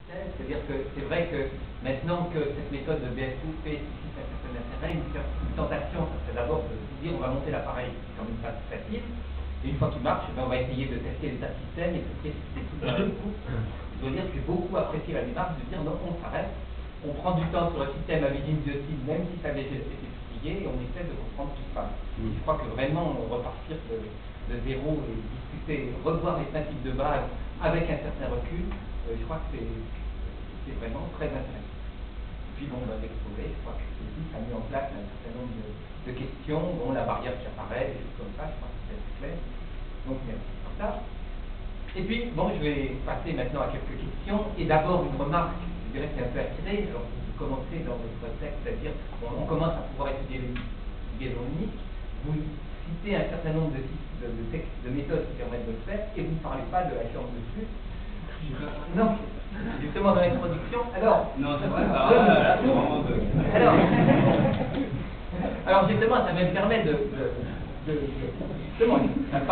système. C'est-à-dire que c'est vrai que maintenant que cette méthode de BSOP suscite un certain intérêt, une tentation, c'est d'abord de dire on va monter l'appareil comme une phase facile, et une fois qu'il marche, on va essayer de tester l'état de système et de précipiter tout d'un coup. Je dois dire que j'ai beaucoup apprécié la démarche de dire non, on s'arrête, on prend du temps sur le système avec une biocide, même si ça avait été publié, et on essaie de comprendre tout ça. Je crois que vraiment repartir de zéro et discuter, revoir les principes de base avec un certain recul, je crois que c'est vraiment très intéressant. Et puis bon, l'exposé, je crois que ça a mis en place un certain nombre de questions, dont la barrière qui apparaît, des choses comme ça, je crois que c'est assez clair. Donc merci pour ça. Et puis, bon, je vais passer maintenant à quelques questions, et d'abord une remarque, je dirais qui est un peu attirée, alors vous commencez dans votre texte, c'est-à-dire, on commence à pouvoir étudier les liaisons uniques, vous citez un certain nombre de textes, de méthodes qui permettent de le faire, et vous ne parlez pas de la chambre de flux. Non, justement dans l'introduction. Alors, non, c'est vrai. Alors justement, ça me permet justement, ça me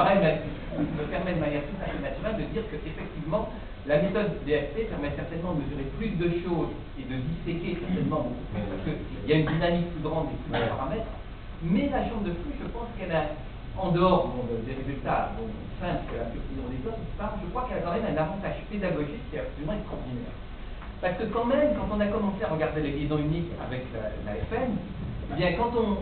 permet de manière tout à fait naturelle de dire que effectivement, la méthode DFT permet certainement de mesurer plus de choses et de disséquer certainement beaucoup plus, parce qu'il y a une dynamique plus grande et plus de paramètres. Mais la chambre de flux, je pense qu'elle a, en dehors des résultats simples que la précision des autres, je crois qu'elle a quand même un avantage pédagogique qui est absolument extraordinaire. Parce que quand même, quand on a commencé à regarder les liaisons uniques avec la FN, eh bien, quand on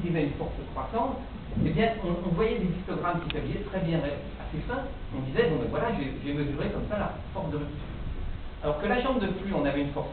utilisait une force croissante, eh bien, on voyait des histogrammes qui s'avillaient très bien, assez fins. On disait, bon ben voilà, j'ai mesuré comme ça la force de rupture. Alors que la chambre de flux, on avait une force